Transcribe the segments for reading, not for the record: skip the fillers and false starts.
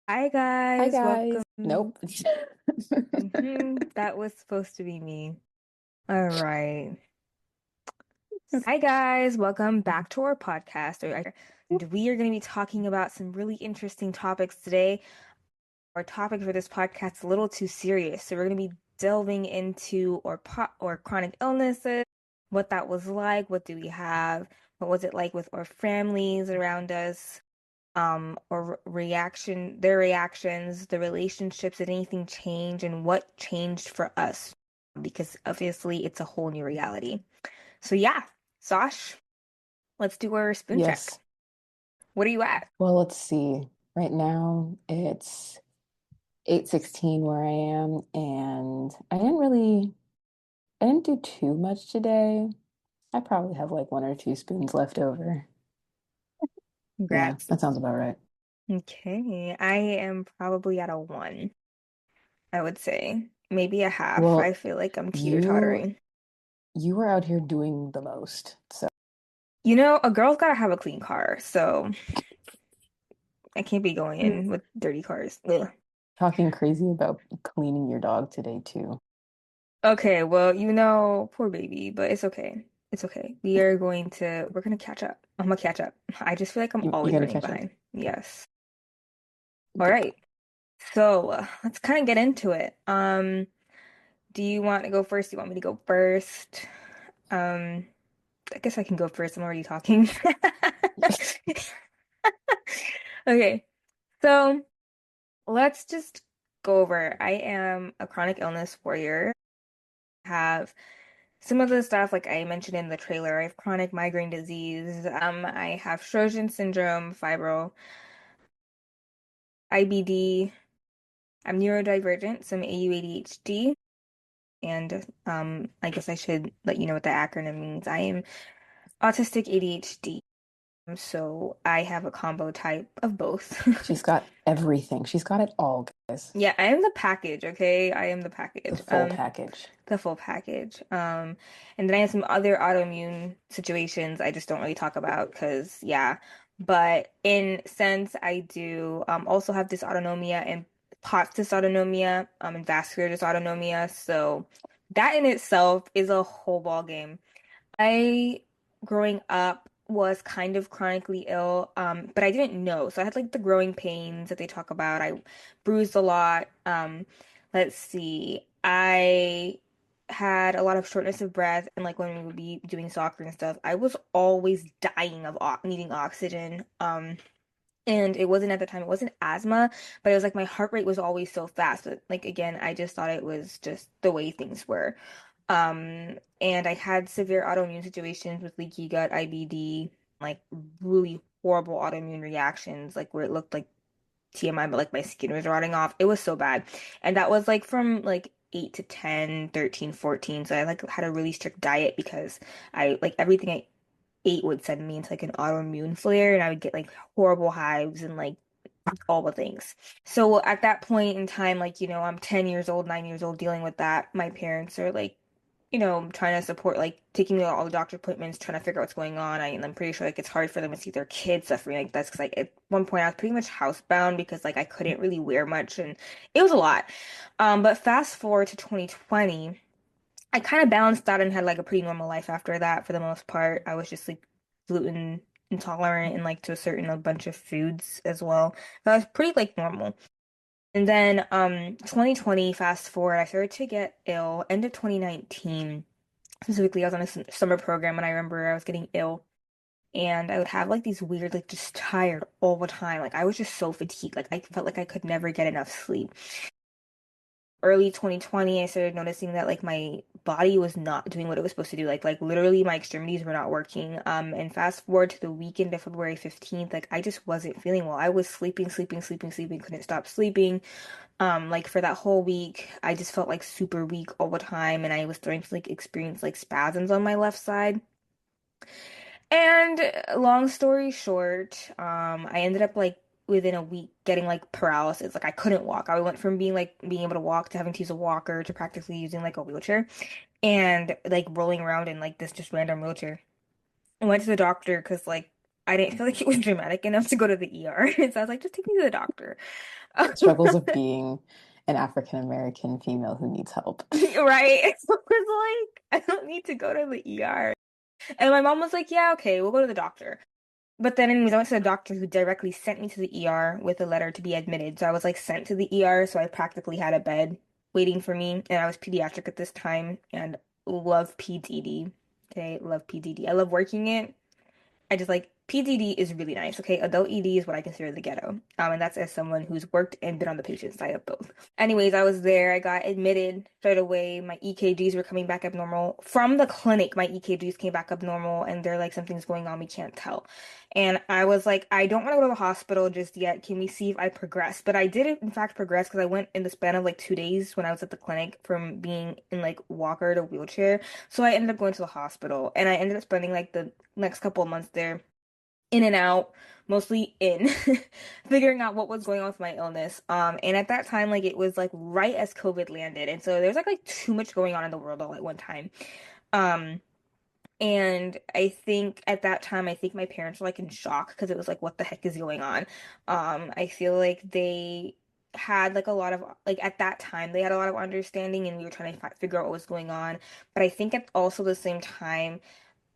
Hi Hi guys, guys. welcome. Nope. That was supposed to be me. All right. Hi guys, welcome back to our podcast. And we are going to be talking about some really interesting topics today. Our topic for this podcast is a little too serious, so we're going to be delving into or chronic illnesses, what that was like, what do we have, what was it like with our families around us, or their reactions, the relationships, did anything change, and what changed for us? Because obviously it's a whole new reality. So yeah, Sash, let's do our spoon check. Yes. What are you at? Well, let's see. Right now it's 8:16 where I am, and I didn't do too much today. I probably have like one or two spoons left over. Yeah, Congrats. that sounds about right. Okay, I am probably at a one, I would say. Maybe a half. I Well, feel like I'm you teeter-tottering. you were out here doing the most. So A girl's gotta have a clean car, so I can't be going in with dirty cars. Ugh. talking crazy about cleaning your dog today too. Okay, well, poor baby, but it's okay. It's okay. We're gonna catch up. I'm gonna catch up. I just feel like I'm You always gotta running catch up. behind. Yes. All right. So let's kind of get into it. Do you want to go first? Do you want me to go first? Um, I guess I can go first. I'm already talking. Okay. So let's just go over. I am a chronic illness warrior. Have some of the stuff, like I mentioned in the trailer, I have chronic migraine disease. I have Sjögren's syndrome, fibro, IBD. I'm neurodivergent, so I'm AU ADHD. And I guess I should let you know what the acronym means. I am autistic ADHD. So I have a combo type of both. She's got everything. She's got it all, guys. Yeah, I am the package, okay? I am the The package. full package. The full package. And then I have some other autoimmune situations I just don't really talk about because, yeah. But in sense, I do also have dysautonomia and POTS dysautonomia and vascular dysautonomia. So that in itself is a whole ball game. I, growing up, was kind of chronically ill, but I didn't know. So I had like the growing pains that they talk about. I bruised a lot. Let's see. I had a lot of shortness of breath, and like when we would be doing soccer and stuff, I was always dying of o needing oxygen. And it wasn't at the time, it wasn't asthma, but it was like my heart rate was always so fast. But like again, I just thought it was just the way things were. And I had severe autoimmune situations with leaky gut, IBD, like really horrible autoimmune reactions, like where it looked like TMI, but like my skin was rotting off. It was so bad. And that was like from like 8 to 10, 13, 14. So I like had a really strict diet because I like everything I ate would send me into like an autoimmune flare and I would get like horrible hives and like all the things. So at that point in time, like, I'm 10 years old, 9 years old dealing with that. My parents are like, trying to support, like taking me to all the doctor appointments, trying to figure out what's going on. I'm pretty sure like it's hard for them to see their kids suffering like this because like at one point I was pretty much housebound because like I couldn't really wear much and it was a lot. But fast forward to 2020, I kind of balanced out and had like a pretty normal life after that for the most part. I was just like gluten intolerant and like to a bunch of foods as well. But I was pretty like normal. And then 2020, fast forward, I started to get ill end of 2019. Specifically, I was on a summer program and I remember I was getting ill and I would have like these weird like just tired all the time. Like I was just so fatigued. Like I felt like I could never get enough sleep. Early 2020, I started noticing that like my body was not doing what it was supposed to do. Like literally my extremities were not working. And fast forward to the weekend of February 15th, like I just wasn't feeling well. I was sleeping, sleeping, sleeping, sleeping, couldn't stop sleeping. Like for that whole week, I just felt like super weak all the time and I was starting to like experience like spasms on my left side. And long story short, I ended up like within a week getting like paralysis. Like I couldn't walk. I went from being able to walk to having to use a walker to practically using like a wheelchair and like rolling around in like this just random wheelchair. I went to the doctor because like I didn't feel like it was dramatic enough to go to the ER. So I was like, just take me to the doctor. Struggles of being an African American female who needs help. Right? So I was like, I don't need to go to the ER. And my mom was like, yeah, okay, we'll go to the doctor. But then anyways, I went to the doctor who directly sent me to the ER with a letter to be admitted. So I was like sent to the ER, so I practically had a bed waiting for me. And I was pediatric at this time and love PDD. Okay, love PDD. I love working it. I just like PDD is really nice. Okay, adult ED is what I consider the ghetto. And that's as someone who's worked and been on the patient side of both. Anyways, I was there. I got admitted straight away. My EKGs were coming back abnormal. From the clinic, my EKGs came back abnormal, and they're like, something's going on. We can't tell. And I was like, I don't want to go to the hospital just yet. Can we see if I progress? But I did, in fact, progress because I went in the span of like 2 days when I was at the clinic from being in like walker to wheelchair. So I ended up going to the hospital, and I ended up spending like the next couple of months there in and out, mostly in, figuring out what was going on with my illness. And at that time, like it was like right as COVID landed, and so there's like too much going on in the world all at one time. Um, and I think at that time, I think my parents were like in shock because it was like, what the heck is going on? I feel like they had like a lot of like at that time they had a lot of understanding and we were trying to figure out what was going on. But I think at also the same time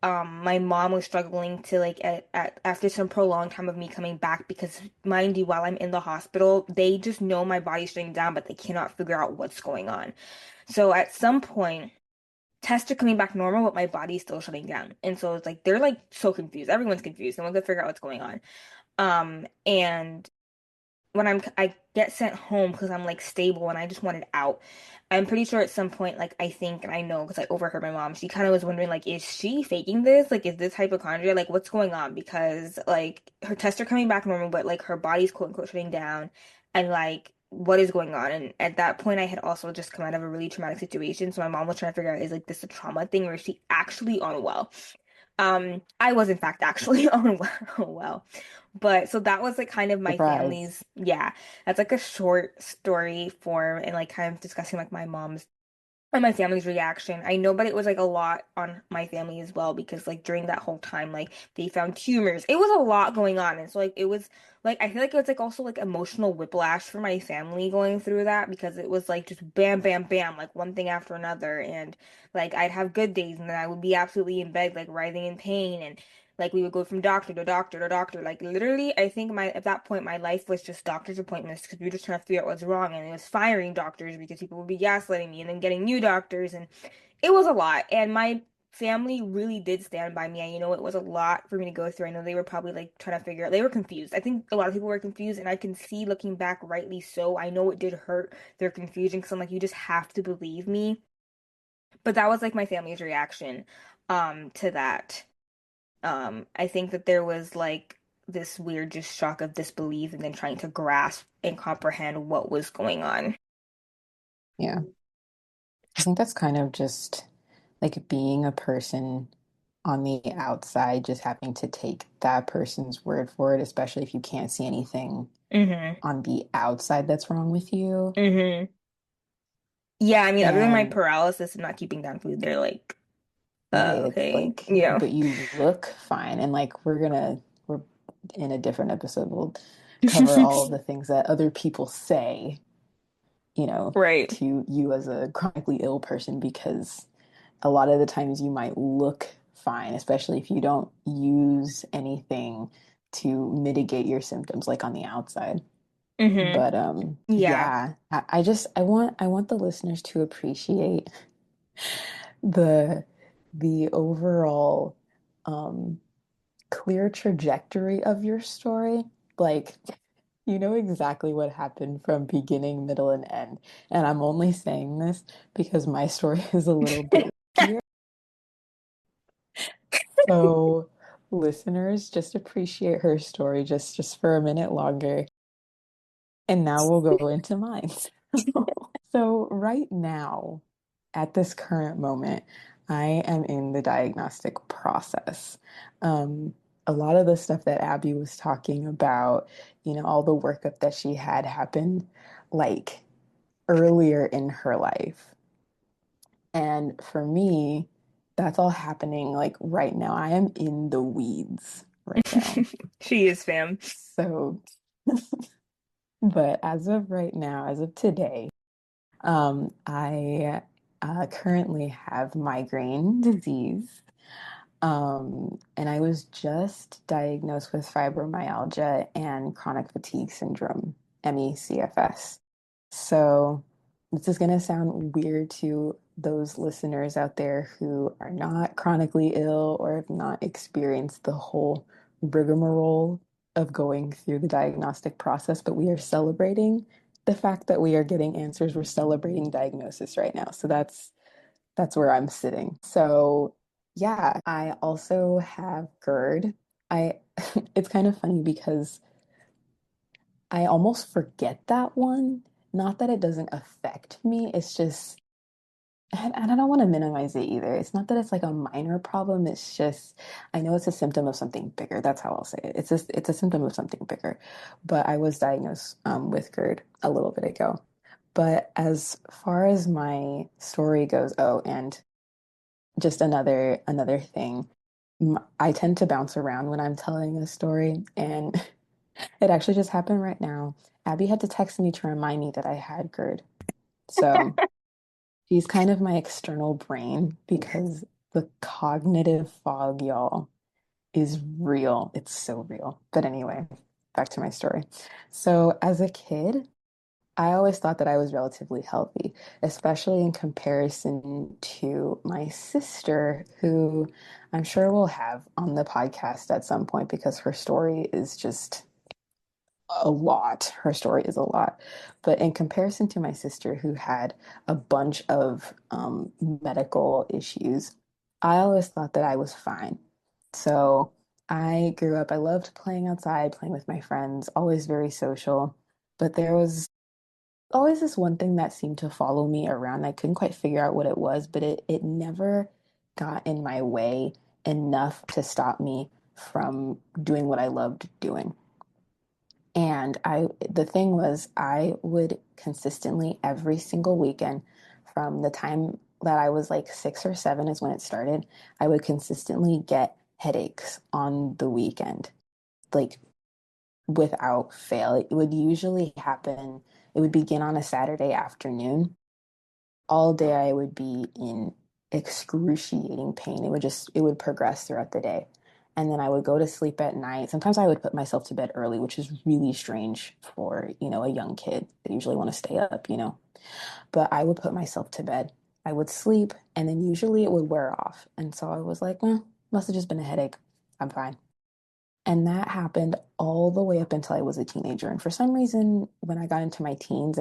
my mom was struggling to like after some prolonged time of me coming back because mind you while I'm in the hospital they just know my body's shutting down but they cannot figure out what's going on. So at some point tests are coming back normal but my body's still shutting down, and so it's like they're like so confused, everyone's confused, no one can figure out what's going on. And when I get sent home because I'm like stable and I just wanted out. I'm pretty sure at some point, like I think and I know because I overheard my mom, she kind of was wondering like, is she faking this? Like, is this hypochondria? Like, what's going on? Because like her tests are coming back normal, but like her body's quote unquote shutting down, and like what is going on? And at that point, I had also just come out of a really traumatic situation, so my mom was trying to figure out is like this a trauma thing or is she actually unwell? I was in fact actually unwell. But so that was like kind of my Surprise. family's, yeah, that's like a short story form and like kind of discussing like my mom's and my family's reaction. I know, but it was like a lot on my family as well because like during that whole time, like they found tumors. It was a lot going on. And so like it was like I feel like it was like also like emotional whiplash for my family going through that because it was like just bam, bam, bam, like one thing after another. And like I'd have good days and then I would be absolutely in bed, like writhing in pain and like we would go from doctor to doctor to doctor. Like literally, I think my at that point my life was just doctor's appointments because we were just trying to figure out what's wrong, and it was firing doctors because people would be gaslighting me, and then getting new doctors, and it was a lot. And my family really did stand by me. And you know, it was a lot for me to go through. I know they were probably like trying to figure out. They were confused. I think a lot of people were confused, and I can see looking back, rightly so. I know it did hurt their confusion because I'm like, you just have to believe me. But that was like my family's reaction, to that. I think that there was like this weird just shock of disbelief and then trying to grasp and comprehend what was going on. Yeah. I think that's kind of just like being a person on the outside, just having to take that person's word for it, especially if you can't see anything Mm-hmm. on the outside that's wrong with you. Mm-hmm. Yeah, I mean, other than my And paralysis and not keeping down food, they're like, right, it's okay, like, yeah. but you look fine. And like, we're in a different episode, we'll cover all of the things that other people say, Right. to you as a chronically ill person, because a lot of the times you might look fine, especially if you don't use anything to mitigate your symptoms like on the outside. Mm-hmm. But Yeah. yeah, I want the listeners to appreciate the the overall um clear trajectory of your story. Like, you know exactly what happened from beginning, middle, and end. And I'm only saying this because my story is a little bit weird. So, listeners, just appreciate her story just for a minute longer. And now we'll go into mine. So, right now, at this current moment, I am in the diagnostic process. A lot of the stuff that Abby was talking about, all the workup that she had happened like earlier in her life. And for me, that's all happening like right now. I am in the weeds. right now. She is fam. So, but as of right now, as of today, I currently have migraine disease. And I was just diagnosed with fibromyalgia and chronic fatigue syndrome, ME/CFS. So this is going to sound weird to those listeners out there who are not chronically ill or have not experienced the whole rigmarole of going through the diagnostic process, but we are celebrating the fact that we are getting answers. We're celebrating diagnosis right now. So that's where I'm sitting. So, yeah, I also have GERD. I it's kind of funny because I almost forget that one. Not that it doesn't affect me, it's just and I don't want to minimize it either. It's not that it's like a minor problem, it's just I know it's a symptom of something bigger. That's how I'll say it. It's a symptom of something bigger. But I was diagnosed with GERD a little bit ago. But as far as my story goes, oh, and just another thing. I tend to bounce around when I'm telling a story, and it actually just happened right now. Abby had to text me to remind me that I had GERD. So she's kind of my external brain because the cognitive fog, y'all, is real. It's so real. But anyway, back to my story. So as a kid, I always thought that I was relatively healthy, especially in comparison to my sister, who I'm sure we'll have on the podcast at some point because her story is just a lot. Her story is a lot. But in comparison to my sister, who had a bunch of medical issues, I always thought that I was fine. So I grew up, I loved playing outside, playing with my friends, always very social. But there was always this one thing that seemed to follow me around. I couldn't quite figure out what it was, but it never got in my way enough to stop me from doing what I loved doing. And the thing was, I would consistently every single weekend from the time that I was like 6 or 7 is when it started, I would consistently get headaches on the weekend, like without fail. It would usually happen, it would begin on a Saturday afternoon. All day I would be in excruciating pain. It would progress throughout the day. And then I would go to sleep at night. Sometimes I would put myself to bed early, which is really strange for, a young kid. They usually want to stay up. But I would put myself to bed. I would sleep, and then usually it would wear off. And so I was like, must have just been a headache. I'm fine. And that happened all the way up until I was a teenager. And for some reason, when I got into my teens,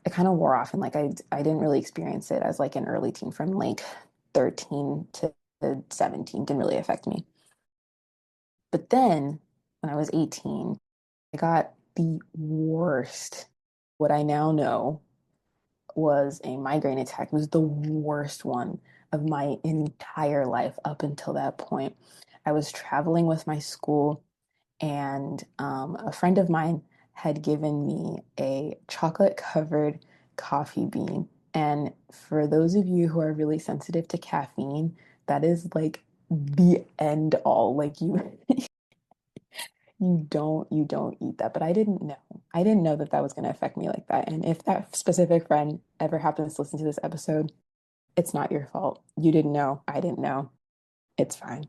it kind of wore off and like I didn't really experience it as like an early teen from like 13 to 17 didn't really affect me. But then when I was 18, I got the worst. What I now know was a migraine attack. It was the worst one of my entire life up until that point. I was traveling with my school and a friend of mine had given me a chocolate covered coffee bean. And for those of you who are really sensitive to caffeine, that is like the end all. Like you don't eat that. But I didn't know. I didn't know that that was going to affect me like that. And if that specific friend ever happens to listen to this episode, it's not your fault. You didn't know. I didn't know. It's fine.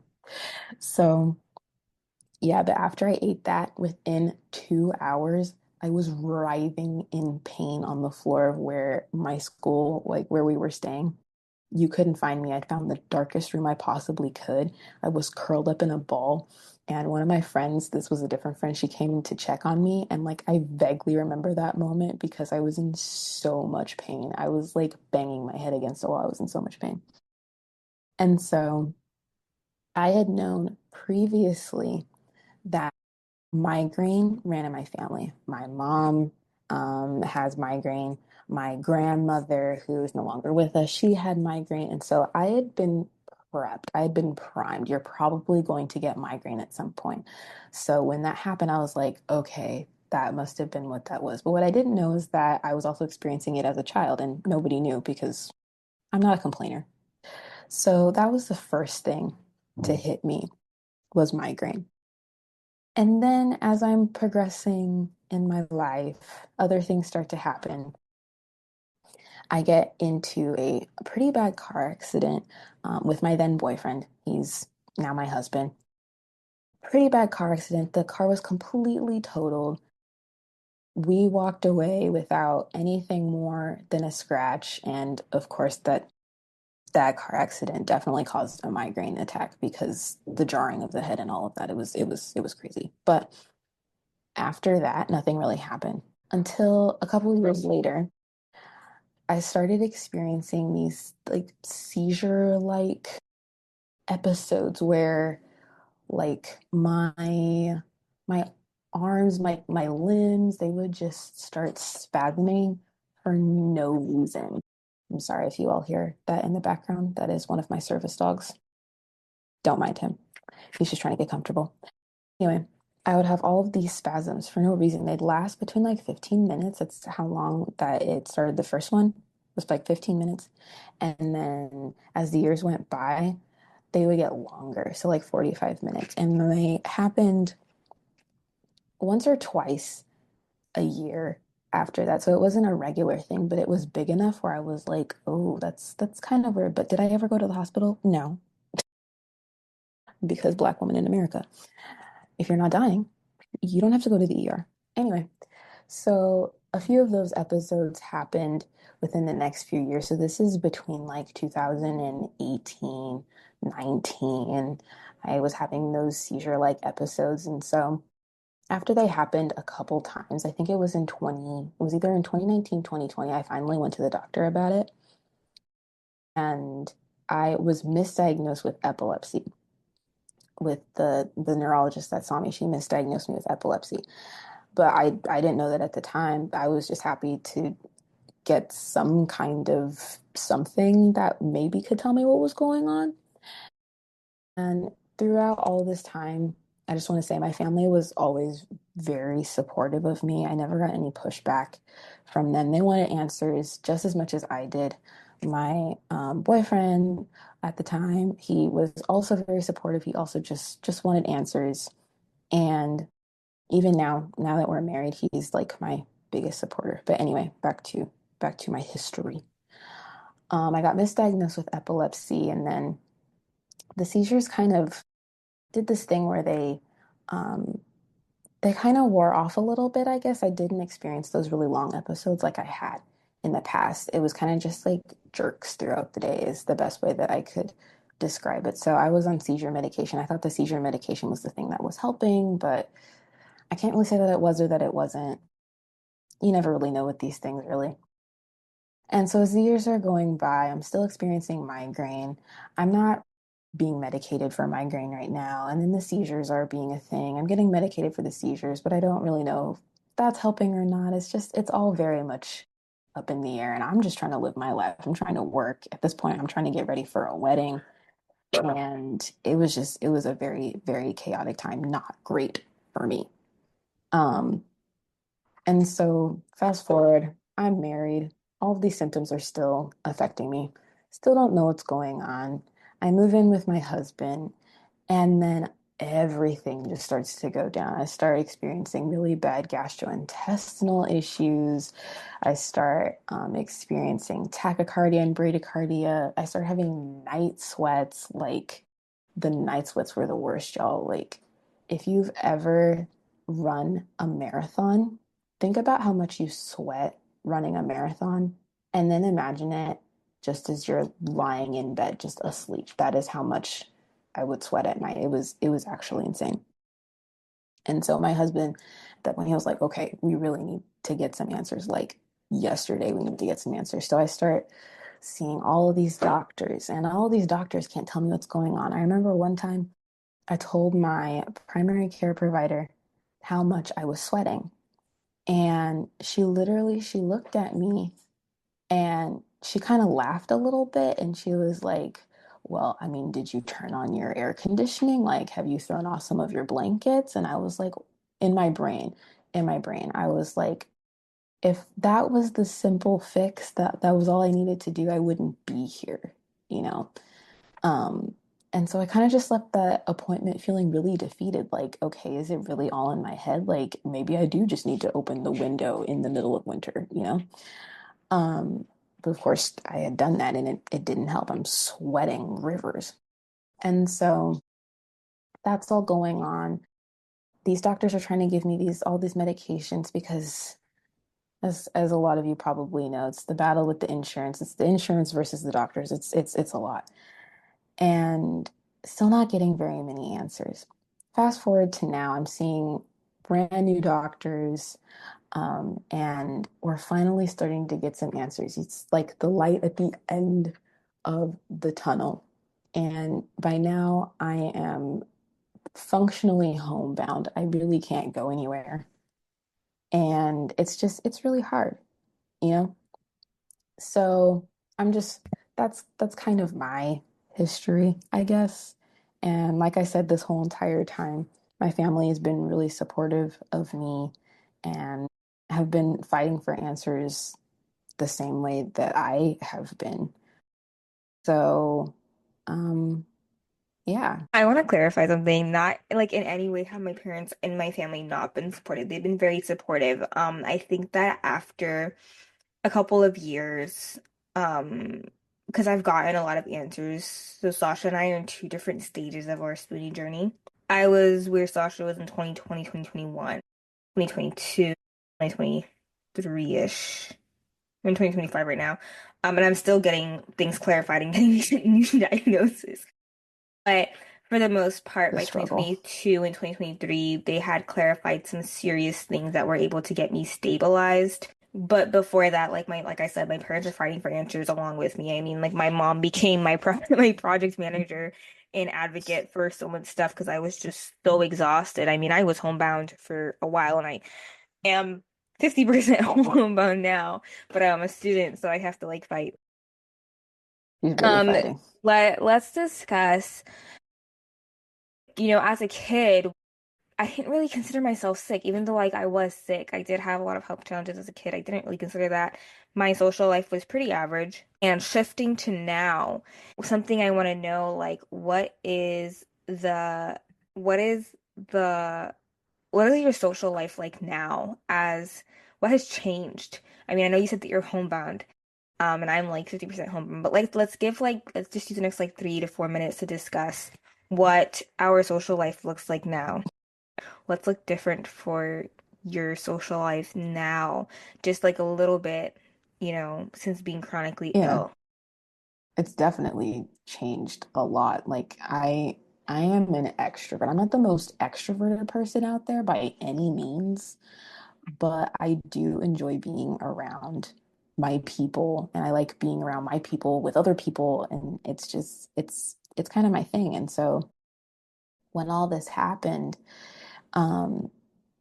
So yeah, but after I ate that, within 2 hours, I was writhing in pain on the floor of where my school, like where we were staying. You couldn't find me. I'd found the darkest room I possibly could. I was curled up in a ball. And one of my friends, this was a different friend, she came to check on me. And like, I vaguely remember that moment because I was in so much pain. I was like banging my head against the wall. I was in so much pain. And so I had known previously that migraine ran in my family. My mom has migraine. My grandmother, who is no longer with us, she had migraine. And so I had been prepped. I had been primed. You're probably going to get migraine at some point. So when that happened, I was like, okay, that must have been what that was. But what I didn't know is that I was also experiencing it as a child, and nobody knew because I'm not a complainer. So that was the first thing to hit me. was migraine. And then as I'm progressing in my life, other things start to happen. I get into a pretty bad car accident with my then boyfriend. He's now my husband. Pretty bad car accident. The car was completely totaled. We walked away without anything more than a scratch. And of course, that car accident definitely caused a migraine attack because the jarring of the head and all of that. It was crazy. But after that, nothing really happened until a couple of years later. I started experiencing these like seizure like episodes where like my arms, my limbs, they would just start spasming for no reason. I'm sorry if you all hear that in the background. That is one of my service dogs. Don't mind him. He's just trying to get comfortable. Anyway, I would have all of these spasms for no reason. They'd last between like 15 minutes. That's how long that it started. The first one was like 15 minutes. And then as the years went by, they would get longer. So like 45 minutes. And they happened once or twice a year after that. So it wasn't a regular thing, but it was big enough where I was like, oh, that's kind of weird. But did I ever go to the hospital? No, because Black woman in America. If you're not dying, you don't have to go to the ER. Anyway, so a few of those episodes happened within the next few years. So this is between like 2018, 19. I was having those seizure-like episodes. And so after they happened a couple times, I think it was either in 2019, 2020, I finally went to the doctor about it. And I was misdiagnosed with epilepsy. With the neurologist that saw me, she misdiagnosed me with epilepsy. But I didn't know that at the time. I was just happy to get some kind of something that maybe could tell me what was going on. And throughout all this time, I just want to say my family was always very supportive of me. I never got any pushback from them. They wanted answers just as much as I did. My boyfriend at the time, he was also very supportive. He also just wanted answers. And even now that we're married, he's like my biggest supporter. But anyway, back to my history. I got misdiagnosed with epilepsy, and then the seizures kind of did this thing where um, they kind of wore off a little bit. I guess I didn't experience those really long episodes like I had in the past. It was kind of just like jerks throughout the day is the best way that I could describe it. So I was on seizure medication. I thought the seizure medication was the thing that was helping, but I can't really say that it was or that it wasn't. You never really know with these things, really. And so as the years are going by, I'm still experiencing migraine. I'm not being medicated for migraine right now. And then the seizures are being a thing. I'm getting medicated for the seizures, but I don't really know if that's helping or not. It's all very much up in the air. And I'm just trying to live my life. I'm trying to work. At this point, I'm trying to get ready for a wedding. And it was a very, very chaotic time. Not great for me. Um, and so, fast forward, I'm married. All of these symptoms are still affecting me. Still don't know what's going on. I move in with my husband, and then everything just starts to go down. I start experiencing really bad gastrointestinal issues. I start experiencing tachycardia and bradycardia. I start having night sweats. Like, the night sweats were the worst, y'all. Like, if you've ever run a marathon, think about how much you sweat running a marathon, and then imagine it just as you're lying in bed, just asleep. That is how much I would sweat at night. It was actually insane. And so my husband, at that point, he was like, okay, we really need to get some answers. Like yesterday, we need to get some answers. So I start seeing all of these doctors, and all of these doctors can't tell me what's going on. I remember one time I told my primary care provider how much I was sweating. And she looked at me and she kind of laughed a little bit and she was like, well, I mean, did you turn on your air conditioning? Like, have you thrown off some of your blankets? And I was like, in my brain, I was like, if that was the simple fix, that was all I needed to do, I wouldn't be here, you know? Um, And so I kind of just left that appointment feeling really defeated. Like, okay, is it really all in my head? Like, maybe I do just need to open the window in the middle of winter, you know? Um, but of course, I had done that and it didn't help. I'm sweating rivers. And so that's all going on. These doctors are trying to give me all these medications because as a lot of you probably know, it's the battle with the insurance. It's the insurance versus the doctors. It's a lot. And still not getting very many answers. Fast forward to now, I'm seeing brand new doctors, and we're finally starting to get some answers. It's like the light at the end of the tunnel. And by now, I am functionally homebound. I really can't go anywhere. And it's really hard, you know? So I'm just that's kind of my history, I guess. And like I said, this whole entire time, my family has been really supportive of me and have been fighting for answers the same way that I have been. So, um, yeah, I want to clarify something. Not like in any way have my parents and my family not been supportive. They've been very supportive. I think that after a couple of years, um, because I've gotten a lot of answers. So Sasha and I are in two different stages of our spooning journey. I was where Sasha was in 2020, 2021, 2022, 2023-ish. I'm in 2025 right now. And I'm still getting things clarified and getting new diagnosis. But for the most part, the by struggle. 2022 and 2023, they had clarified some serious things that were able to get me stabilized. But before that, like I said, my parents are fighting for answers along with me. I mean, like my mom became my project manager and advocate for so much stuff because I was just so exhausted. I mean, I was homebound for a while and I am 50% homebound now, but I'm a student, so I have to like fight. He's really Um, fighting. let's discuss, as a kid, I didn't really consider myself sick, even though like I was sick. I did have a lot of health challenges as a kid. I didn't really consider that. My social life was pretty average. And shifting to now, something I want to know, like what is the what is your social life like now as what has changed? I mean, I know you said that you're homebound, and I'm like 50% homebound, but like let's just use the next like 3 to 4 minutes to discuss what our social life looks like now. What's look different for your social life now? Just like a little bit, since being chronically Yeah, ill. it's definitely changed a lot. Like I am an extrovert. I'm not the most extroverted person out there by any means, but I do enjoy being around my people and I like being around my people with other people and it's kind of my thing. And so when all this happened, um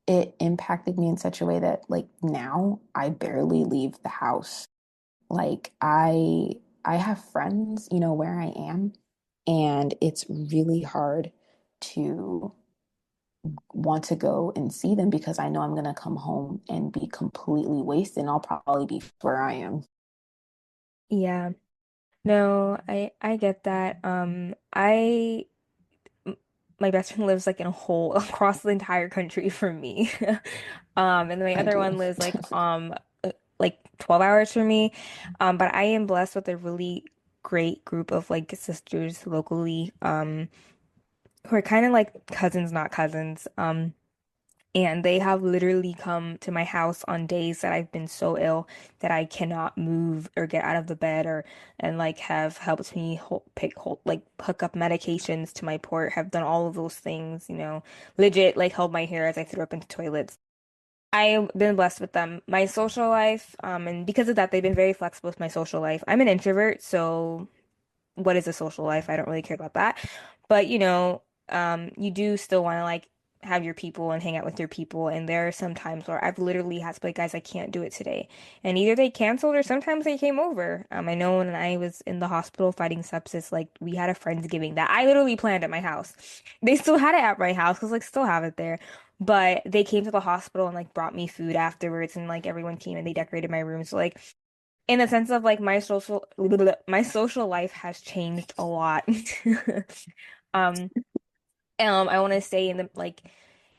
it impacted me in such a way that like now I barely leave the house. Like I have friends, where I am, and it's really hard to want to go and see them because I know I'm going to come home and be completely wasted and I'll probably be where I am. Yeah. No, I get that. My best friend lives like in a hole across the entire country from me. And then my I other do. one lives like 12 hours from me. But I am blessed with a really great group of like sisters locally, who are kind of like cousins, not cousins. And they have literally come to my house on days that I've been so ill that I cannot move or get out of the bed or and like have helped me like hook up medications to my port, have done all of those things, legit like held my hair as I threw up into toilets. I've been blessed with them. My social life, and because of that, they've been very flexible with my social life. I'm an introvert, so what is a social life? I don't really care about that. But you do still want to like have your people and hang out with your people. And there are some times where I've literally had to be like, guys, I can't do it today. And either they canceled or sometimes they came over. I know when I was in the hospital fighting sepsis, like we had a Friendsgiving that I literally planned at my house. They still had it at my house because like still have it there. But they came to the hospital and like brought me food afterwards and like everyone came and they decorated my room. So like in the sense of like my social life has changed a lot. Um, I want to say in the like,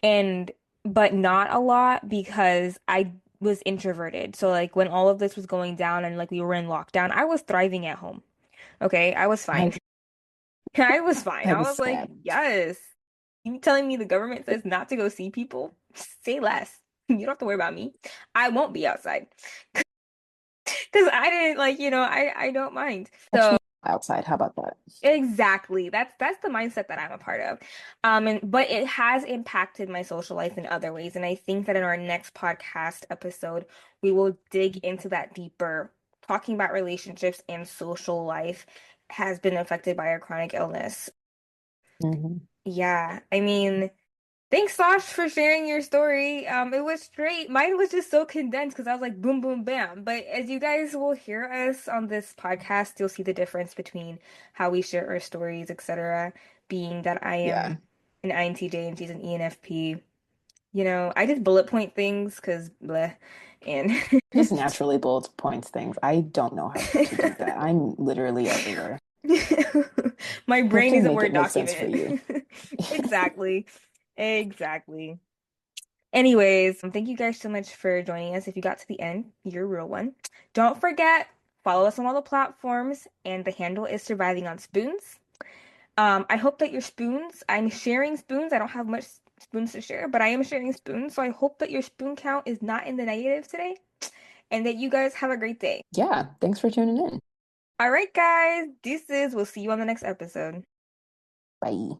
and but not a lot because I was introverted. So like when all of this was going down and like we were in lockdown, I was thriving at home. Okay, I was fine. I I was fine. I I was was like, sad. yes. You telling me the government says not to go see people? Say less. You don't have to worry about me. I won't be outside because I didn't like, I don't mind. Catch me outside. How about that? Exactly. That's the mindset that I'm a part of. And but it has impacted my social life in other ways. And I think that in our next podcast episode, we will dig into that deeper, talking about relationships and social life has been affected by a chronic illness. Hmm. Yeah, I mean, thanks, Sash, for sharing your story. It was great. Mine was just so condensed because I was like boom, boom, bam. But as you guys will hear us on this podcast, you'll see the difference between how we share our stories, etc. Being that I am Yeah. an INTJ and she's an ENFP. I just bullet point things because bleh. And Just naturally bullet points things. I don't know how to do that. I'm literally everywhere. my You have brain to isn't make it word make sense for you. documented. Exactly. Exactly. Anyways, thank you guys so much for joining us. If you got to the end, you're a real one. Don't forget, follow us on all the platforms, and the handle is Surviving on Spoons. I hope that your spoons, I'm sharing spoons. I don't have much spoons to share, but I am sharing spoons. So I hope that your spoon count is not in the negative today, and that you guys have a great day. Yeah. Thanks for tuning in. All right, guys, we'll see you on the next episode. Bye.